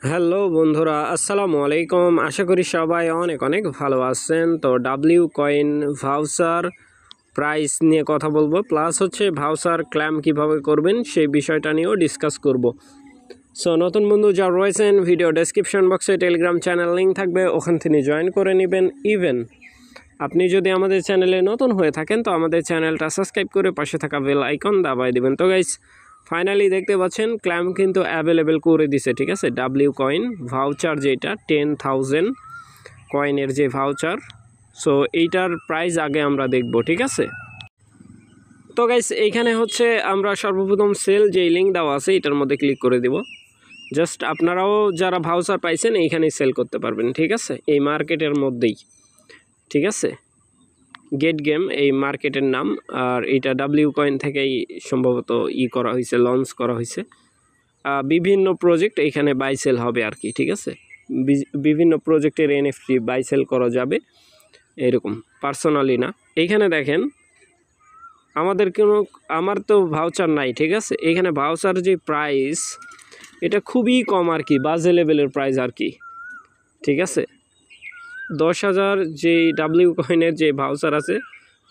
Hello বন্ধুরা, আসসালামু আলাইকুম। আশা করি সবাই অনেক অনেক ভালো আছেন। তো ডাব্লিউ কয়েন ভাউচার প্রাইস নিয়ে কথা বলবো, প্লাস হচ্ছে ভাউচার ক্লেম কিভাবে করবেন সেই বিষয়টা নিয়েও ডিসকাস করব। সো নতুন বন্ধু যারা রয়েছেন, ভিডিও ডেসক্রিপশন বক্সে টেলিগ্রাম চ্যানেল লিঙ্ক থাকবে, ওখান থেকে জয়েন করে নেবেন। ইভেন আপনি যদি আমাদের চ্যানেলে নতুন হয়ে থাকেন তো আমাদের চ্যানেলটা সাবস্ক্রাইব করে পাশে থাকা বেল আইকন দাবাই দেবেন। তো গাইস, ফাইনালি দেখতে পাচ্ছেন ক্লেম কিন্তু অ্যাভেলেবেল করে দিছে, ঠিক আছে। ডাব্লিউ কয়েন ভাউচার যেটা 10,000 কয়েনের যে ভাউচার, সো এইটার প্রাইস আগে আমরা দেখব, ঠিক আছে। তো গাইস, এইখানে হচ্ছে আমরা সর্বপ্রথম সেল যেই লিঙ্ক দেওয়া আছে এটার মধ্যে ক্লিক করে দেব। জাস্ট আপনারাও যারা ভাউচার পাইছেন এইখানেই সেল করতে পারবেন, ঠিক আছে, এই মার্কেটের মধ্যেই, ঠিক আছে। গেট গেম এই মার্কেটের নাম, আর এটা ডাব্লিউ কয়েন থেকেই সম্ভবত করা হয়েছে, লঞ্চ করা হয়েছে। বিভিন্ন প্রজেক্ট এখানে বাই সেল হবে আর কি, ঠিক আছে। বিভিন্ন প্রজেক্টের এনএফটি বাই সেল করা যাবে, এরকম পার্সোনালি না। এইখানে দেখেন আমার তো ভাউচার নাই, ঠিক আছে। এখানে ভাউচার যে প্রাইস এটা খুবই কম আর কি, বাজে লেভেলের প্রাইস আর কি, ঠিক আছে। 10,000 যে ডাব্লিউ কয়েনের যে ভাউচার আছে,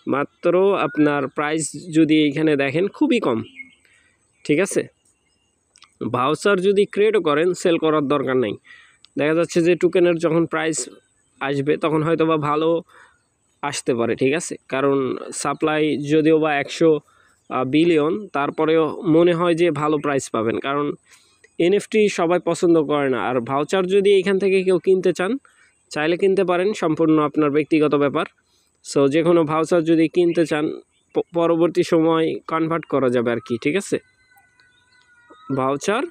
মাত্র আপনার প্রাইস যদি এইখানে দেখেন খুবই কম, ঠিক আছে। ভাউচার যদি ক্রিয়েটও করেন সেল করার দরকার নেই। দেখা যাচ্ছে যে টোকেনের যখন প্রাইস আসবে তখন হয়তো বা ভালো আসতে পারে, ঠিক আছে। কারণ সাপ্লাই যদিও বা 100 বিলিয়ন, তারপরেও মনে হয় যে ভালো প্রাইস পাবেন, কারণ এনএফটি সবাই পছন্দ করে না। আর ভাউচার যদি এইখান থেকে কেউ কিনতে চান চাইলে কিনতে পারেন, সম্পূর্ণ আপনার ব্যক্তিগত ব্যাপার। সো যে কোনো ভাউচার যদি কিনতে চান পরবর্তী সময় কনভার্ট করা যাবে আর কি, ঠিক আছে। ভাউচার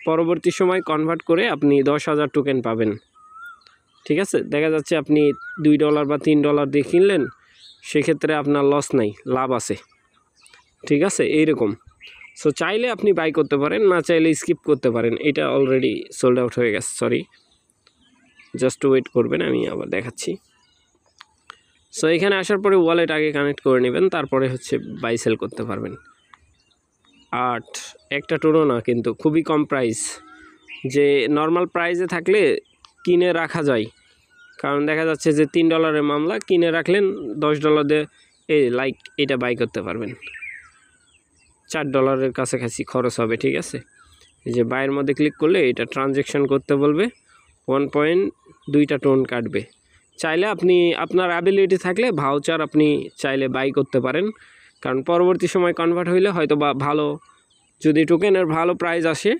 পরবর্তী সময় কনভার্ট করে আপনি 10,000 টোকেন পাবেন, ঠিক আছে। দেখা যাচ্ছে আপনি $2 বা $3 দিয়ে কিনলেন, সেক্ষেত্রে আপনার লস নাই, লাভ আছে, ঠিক আছে, এইরকম। সো চাইলে আপনি বাই করতে পারেন, না চাইলে স্কিপ করতে পারেন। এটা অলরেডি সোল্ড আউট হয়ে গেছে, সরি, জাস্ট ওয়েট করবেন, আমি আবার দেখাচ্ছি। সো এখানে আসার পরে ওয়ালেট আগে কানেক্ট করে নেবেন, তারপরে হচ্ছে বাই সেল করতে পারবেন। একটা টোনও না, কিন্তু খুবই কম প্রাইস, যে নর্মাল প্রাইসে থাকলে কিনে রাখা যায়। কারণ দেখা যাচ্ছে যে $3 মামলা কিনে রাখলেন, $10 দিয়ে লাইক এটা বাই করতে পারবেন। $4 কাছাকাছি খরচ হবে, ঠিক আছে। এই যে বাইয়ের মধ্যে ক্লিক করলে এটা ট্রানজ্যাকশন করতে বলবে, 1.2টা টোন কাটবে। চাইলে আপনি আপনার অ্যাবিলিটি থাকলে ভাউচার আপনি চাইলে বাই করতে পারেন, কারণ পরবর্তী সময় কনভার্ট হইলে হয়তো বা ভালো, যদি টোকেনের ভালো প্রাইস আসে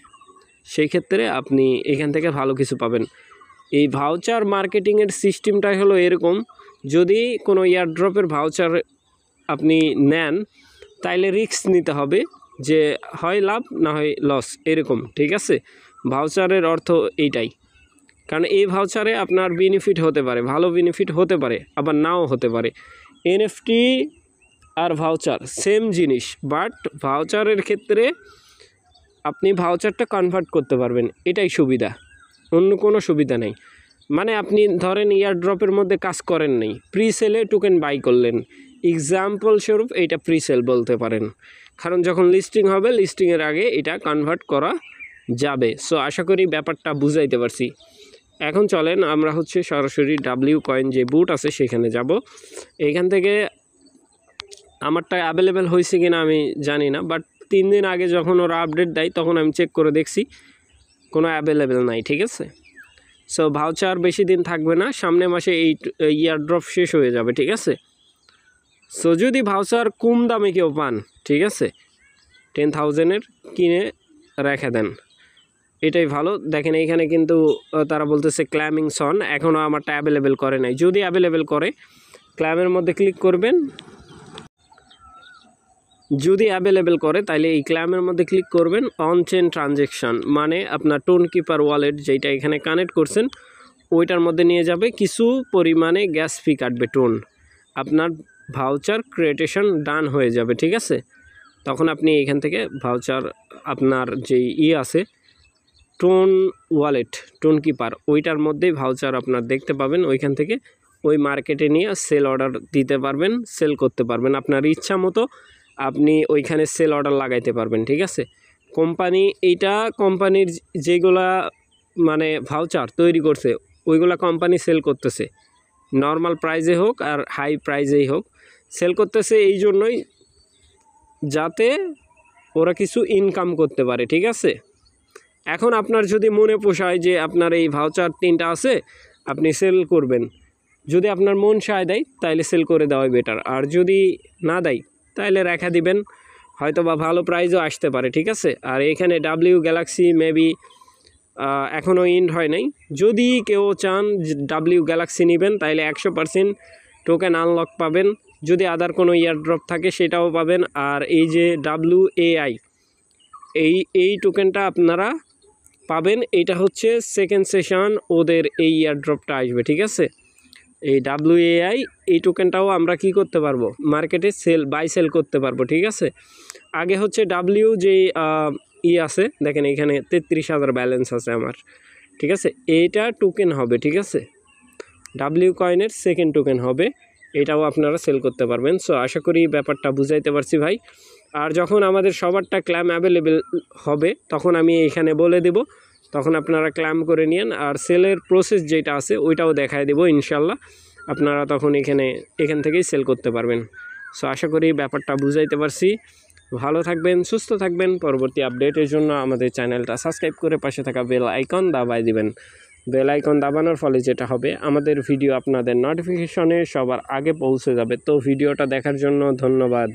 সেই ক্ষেত্রে আপনি এখান থেকে ভালো কিছু পাবেন। এই ভাউচার মার্কেটিংয়ের সিস্টেমটাই হলো এরকম, যদি কোনো এয়ারড্রপের ভাউচার আপনি নেন তাইলে রিস্ক নিতে হবে, যে হয় লাভ না হয় লস, এরকম, ঠিক আছে। ভাউচারের অর্থ এইটাই, কারণ এই ভাউচারে আপনার বেনিফিট হতে পারে, ভালো বেনিফিট হতে পারে, আবার নাও হতে পারে। এনএফটি আর ভাউচার সেম জিনিস, বাট ভাউচারের ক্ষেত্রে আপনি ভাউচারটা কনভার্ট করতে পারবেন, এটাই সুবিধা, অন্য কোনো সুবিধা নেই। মানে আপনি ধরেন এয়ারড্রপের মধ্যে কাজ করেন নেই, প্রি সেলে টোকেন বাই করলেন, এক্সাম্পল স্বরূপ এইটা প্রি সেল বলতে পারেন, কারণ যখন লিস্টিং হবে লিস্টিংয়ের আগে এটা কনভার্ট করা যাবে। সো আশা করি ব্যাপারটা বুঝাইতে পারছি। এখন চলেন আমরা হচ্ছে সরাসরি ডাব্লিউ কয়েন যে বুট আছে সেখানে যাব। এইখান থেকে আমারটা অ্যাভেলেবেল হয়েছে কিনা আমি জানি না, বাট 3 দিন আগে যখন ওরা আপডেট দেয় তখন আমি চেক করে দেখছি কোনো অ্যাভেলেবেল নাই, ঠিক আছে। সো ভাউচার বেশি দিন থাকবে না, সামনে মাসে এই ইয়ারড্রপ শেষ হয়ে যাবে, ঠিক আছে। সো যদি ভাউচার কম দামে কেউ পান, ঠিক আছে, 10,000-এর কিনে রেখে দেন, এটাই ভালো। দেখেন এইখানে কিন্তু তারা বলতেছে ক্ল্যামিং সন, এখনও আমারটা অ্যাভেলেবেল করে নাই। যদি অ্যাভেলেবেল করে ক্ল্যামের মধ্যে ক্লিক করবেন, যদি অ্যাভেলেবেল করে তাইলে এই ক্ল্যামের মধ্যে ক্লিক করবেন। অন চেন ট্রানজ্যাকশান মানে আপনার টোন কিপার ওয়ালেট যেটা এখানে কানেক্ট করছেন ওইটার মধ্যে নিয়ে যাবে, কিছু পরিমাণে গ্যাস ফি কাটবে টোন, আপনার ভাউচার ক্রিয়েটেশন ডান হয়ে যাবে, ঠিক আছে। তখন আপনি এখান থেকে ভাউচার আপনার যেই আছে টোন ওয়ালেট, টোন কিপার, ওইটার মধ্যেই ভাউচার আপনার দেখতে পাবেন। ওইখান থেকে ওই মার্কেটে নিয়ে সেল অর্ডার দিতে পারবেন, সেল করতে পারবেন আপনার ইচ্ছা মতো, আপনি ওইখানে সেল অর্ডার লাগাইতে পারবেন, ঠিক আছে। কোম্পানি এইটা কোম্পানির যেগুলা মানে ভাউচার তৈরি করছে ওইগুলা কোম্পানি সেল করতেছে, নর্মাল প্রাইজে হোক আর হাই প্রাইজেই হোক সেল করতেছে এই জন্যই যাতে ওরা কিছু ইনকাম করতে পারে, ঠিক আছে। এখন আপনার যদি মনে পোষায় যে আপনার এই ভাউচার 3টা আছে আপনি সেল করবেন, যদি আপনার মন সায় দেয় তাইলে সেল করে দেওয়াই বেটার, আর যদি না দেয় তাইলে রেখা দিবেন, হয়তো বা ভালো প্রাইজও আসতে পারে, ঠিক আছে। আর এখানে ডাব্লিউ গ্যালাক্সি মেবি এখনও ইন্ড হয় নাই, যদি কেউ চান ডাব্লিউ গ্যালাক্সি নেবেন তাইলে 100% টোকেন আনলক পাবেন, যদি আদার কোনো ইয়ারড্রপ থাকে সেটাও পাবেন। আর এই যে WAI এই টোকেনটা আপনারা পাবেন, এইটা হচ্ছে সেকেন্ড সেশন ওদের এই ইয়ারড্রপটা আসবে, ঠিক আছে। এই WAI এই টোকেনটাও আমরা কি করতে পারবো, মার্কেটে বাই সেল করতে পারবো, ঠিক আছে। আগে হচ্ছে ডাব্লিউ যে আছে দেখেন এখানে 33,000 ব্যালেন্স আছে আমার, ঠিক আছে। এইটা টোকেন হবে, ঠিক আছে, ডাব্লিউ কয়েনের সেকেন্ড টোকেন হবে, এটাও আপনারা সেল করতে পারবেন। সো আশা করি ব্যাপারটা বুঝাইতে পারছি ভাই। আর যখন আমাদের সবারটা ক্ল্যাম অ্যাভেলেবেল হবে তখন আমি এখানে বলে দেব, তখন আপনারা ক্ল্যাম করে নিন। আর সেলের প্রসেস যেটা আছে ওইটাও দেখায় দেবো ইনশাল্লাহ, আপনারা তখন এখান থেকেই সেল করতে পারবেন। সো আশা করি ব্যাপারটা বুঝাইতে পারছি। ভালো থাকবেন, সুস্থ থাকবেন। পরবর্তী আপডেটের জন্য আমাদের চ্যানেলটা সাবস্ক্রাইব করে পাশে থাকা বেল আইকন দাবায় দিবেন। বেল আইকন দাবানোর ফলে যেটা হবে আমাদের ভিডিও আপনাদের নোটিফিকেশনে সবার আগে পৌঁছে যাবে। তো ভিডিওটা দেখার জন্য ধন্যবাদ।